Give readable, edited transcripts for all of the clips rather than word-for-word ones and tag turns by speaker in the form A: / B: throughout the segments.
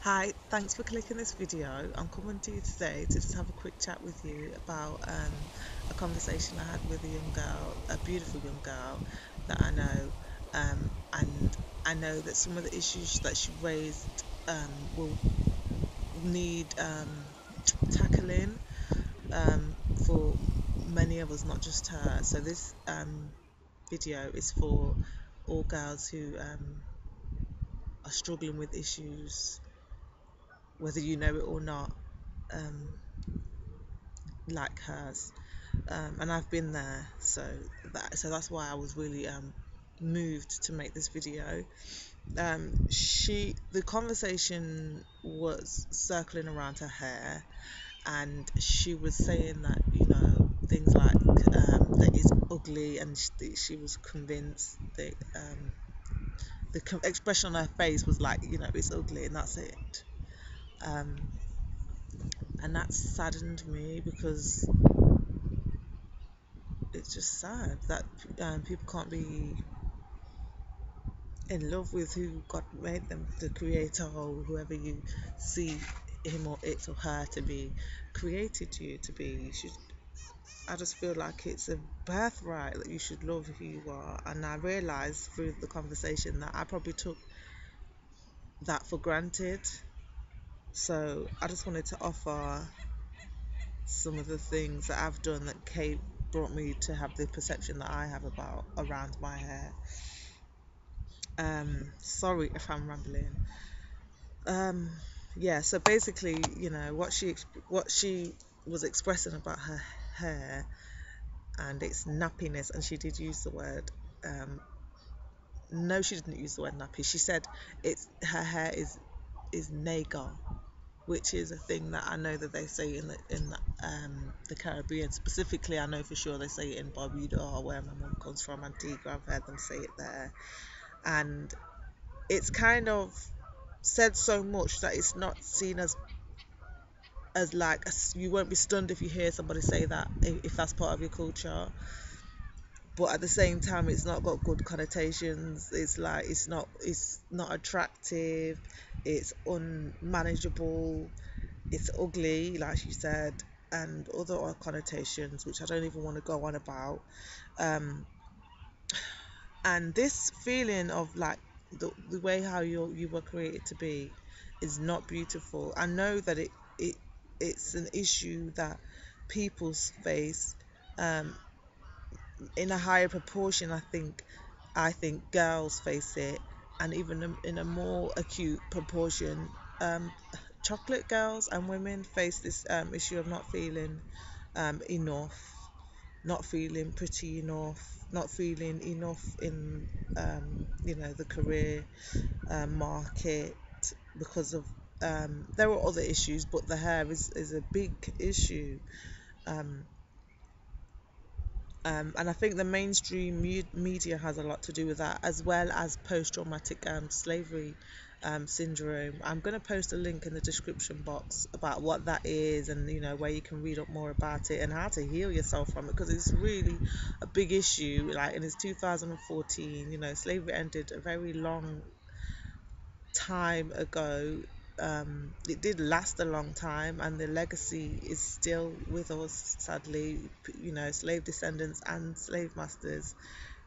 A: Hi, thanks for clicking this video. I'm coming to you today to just have a quick chat with you about a conversation I had with a young girl, a beautiful young girl that I know, and I know that some of the issues that she raised will need tackling um, for many of us, not just her. So this video is for all girls who are struggling with issues, whether you know it or not. Um, like hers, and I've been there, so that's why I was really moved to make this video. The conversation was circling around her hair, and she was saying that things like that it's ugly, and she was convinced that the expression on her face was like, it's ugly and that's it. um, and that saddened me because it's just sad that people can't be in love with who God made them, the creator, or whoever you see him or it or her to be, created you to be. I just feel like it's a birthright that you should love who you are. And I realized through the conversation that I probably took that for granted. So I just wanted to offer some of the things that I've done that brought me to have the perception that I have about around my hair. Sorry if I'm rambling. Um, yeah, so basically, what she was expressing about her hair and its nappiness, and she did use the word. No, she didn't use the word nappy. She said it's her hair is Nega, which is a thing that I know that they say the Caribbean. Specifically, I know for sure they say it in Barbuda, where my mum comes from, Antigua. I've heard them say it there, and it's kind of said so much that it's not seen as like you won't be stunned if you hear somebody say that, if that's part of your culture. But at the same time, it's not got good connotations. It's like it's not attractive, it's unmanageable, it's ugly, like she said, and other connotations which I don't even want to go on about. um and this feeling of like the way how you were created to be is not beautiful. I know that it it's an issue that people face, um, in a higher proportion. I think girls face it, and even in a more acute proportion, um, chocolate girls and women face this issue of not feeling enough, not feeling pretty enough, not feeling enough in the career market, because of there are other issues, but the hair is a big issue. um, and I think the mainstream media has a lot to do with that, as well as post-traumatic slavery syndrome. I'm going to post a link in the description box about what that is, and where you can read up more about it and how to heal yourself from it, because it's really a big issue. Like, and it's 2014. Slavery ended a very long time ago. It did last a long time, and the legacy is still with us, sadly. Slave descendants and slave masters,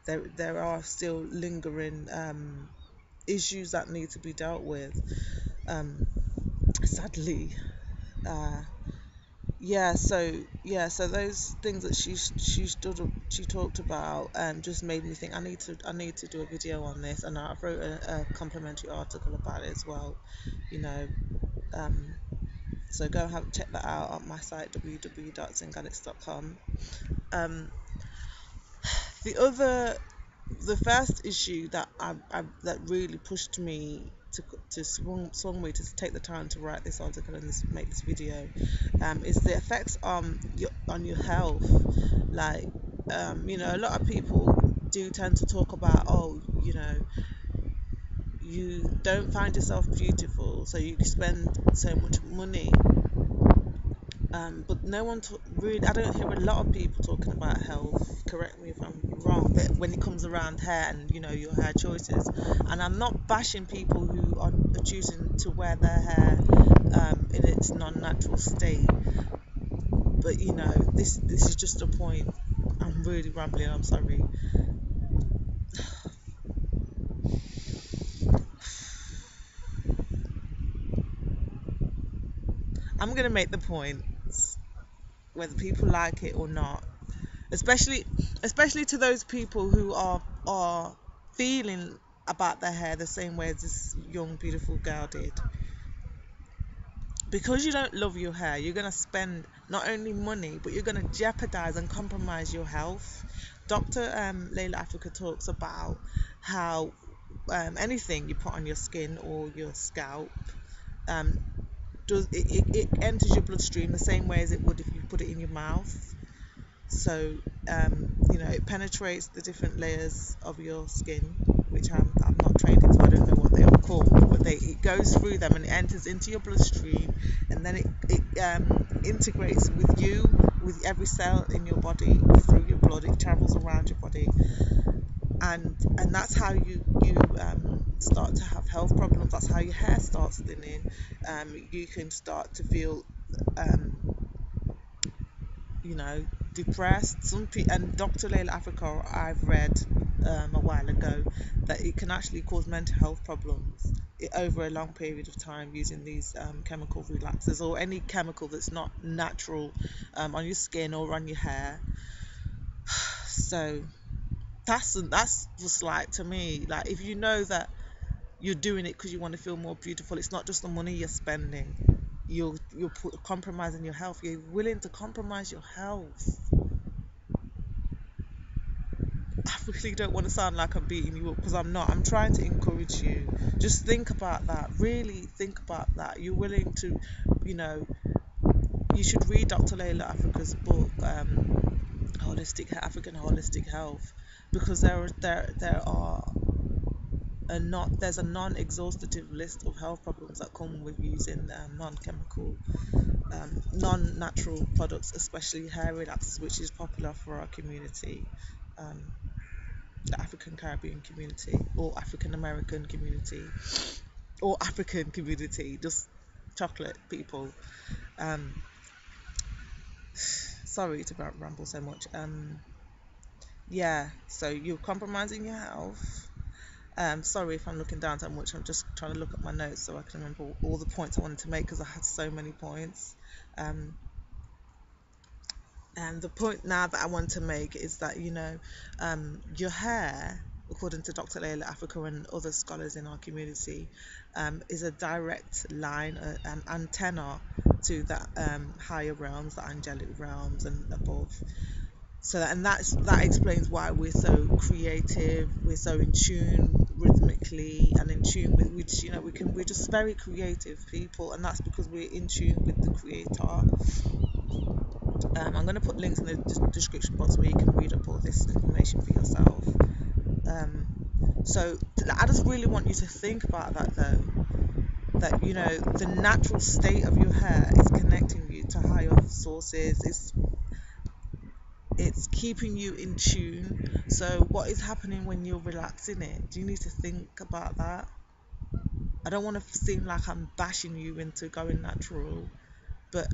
A: there are still lingering issues that need to be dealt with, sadly. uh, so those things that she talked about just made me think I need to do a video on this, and I wrote a complimentary article about it as well. you know um, so go check that out on my site, www.zinganics.com. um, the first issue that really pushed me to swung me to take the time to write this article and make this video, is the effects on your health. Like, a lot of people do tend to talk about, oh, you don't find yourself beautiful, so you spend so much money. But no one really, I don't hear a lot of people talking about health. Correct me if I'm wrong, but when it comes around hair and your hair choices, and I'm not bashing people are choosing to wear their hair in its non-natural state. But you know, this is just a point. I'm really rambling, I'm sorry. I'm gonna make the point, whether people like it or not, especially to those people who are feeling about their hair the same way as this young beautiful girl did. Because you don't love your hair, you're going to spend not only money, but you're going to jeopardize and compromise your health. Dr. Layla Africa talks about how anything you put on your skin or your scalp um, it enters your bloodstream the same way as it would if you put it in your mouth. So you know, it penetrates the different layers of your skin, which I'm not trained in, so I don't know what they are called, but it goes through them and it enters into your bloodstream, and then it integrates with you, with every cell in your body, through your blood. It travels around your body, and that's how you start to have health problems. That's how your hair starts thinning. You can start to feel um, you know, depressed. And Dr. Layla Africa, I've read a while ago, that it can actually cause mental health problems over a long period of time using these chemical relaxers or any chemical that's not natural on your skin or on your hair. So that's just like, to me, like, if you know that you're doing it because you want to feel more beautiful, it's not just the money you're spending. You're compromising your health. You're willing to compromise your health. I really don't want to sound like I'm beating you up, because I'm not. I'm trying to encourage you. Just think about that. Really think about that. You're willing to, you know, you should read Dr. Layla Africa's book, African Holistic Health, because there's a non-exhaustive list of health problems that come with using non-chemical, non-natural products, especially hair relaxers, which is popular for our community. Um, the African Caribbean community, or African American community, or African community, just chocolate people. Um, Sorry to ramble so much. Yeah, so you're compromising your health. Sorry if I'm looking down so much. I'm just trying to look at my notes so I can remember all the points I wanted to make, because I had so many points. Um, And the point now that I want to make is that, you know, your hair, according to Dr. Layla Africa and other scholars in our community, is a direct line, an antenna to the higher realms, the angelic realms and above. So, and that explains why we're so creative, we're so in tune rhythmically and in tune with, which, you know, we're just very creative people, and that's because we're in tune with the Creator. I'm going to put links in the description box where you can read up all this information for yourself. So I just really want you to think about that, though, that, you know, the natural state of your hair is connecting you to higher sources. It's keeping you in tune. So what is happening when you're relaxing it? Do you need to think about that? I don't want to seem like I'm bashing you into going natural, but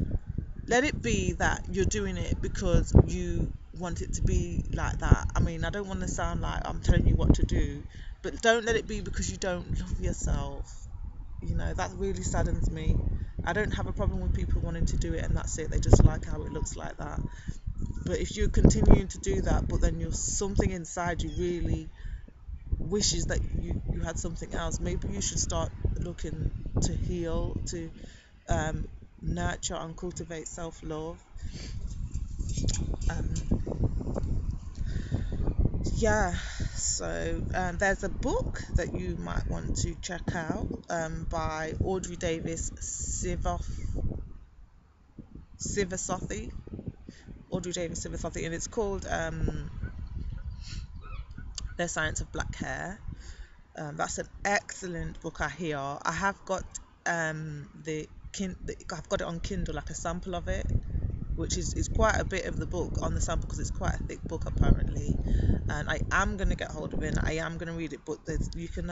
A: let it be that you're doing it because you want it to be like that. I mean, I don't want to sound like I'm telling you what to do, but don't let it be because you don't love yourself. You know, that really saddens me. I don't have a problem with people wanting to do it and that's it. They just like how it looks like that. But if you're continuing to do that, but then you're something inside you really wishes that you had something else, maybe you should start looking to heal, to um, nurture and cultivate self-love. Yeah, so there's a book that you might want to check out, by Audrey Davis Sivasothy, Audrey Davis Sivasothy, and it's called The Science of Black Hair. That's an excellent book. I hear. I have got I've got it on Kindle, like a sample of it, which is quite a bit of the book on the sample because it's quite a thick book apparently. And I am going to get hold of it and I am going to read it, but you can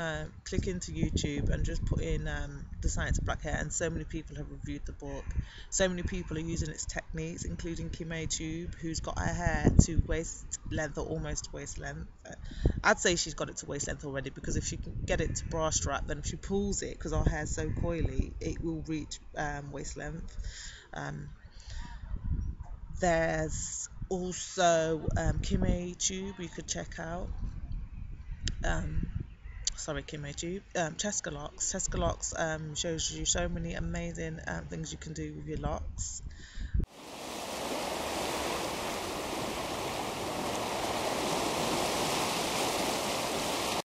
A: click into YouTube and just put in the science of black hair, and so many people have reviewed the book. So many people are using its techniques, including Kime Tube, who's got her hair to waist length or almost waist length. I'd say she's got it to waist length already, because if she can get it to bra strap, then if she pulls it, because our hair's so coily, it will reach waist length. um, there's also Kime Tube you could check out. um, Sorry, Kime Tube. Cheska Locks shows you so many amazing things you can do with your locks.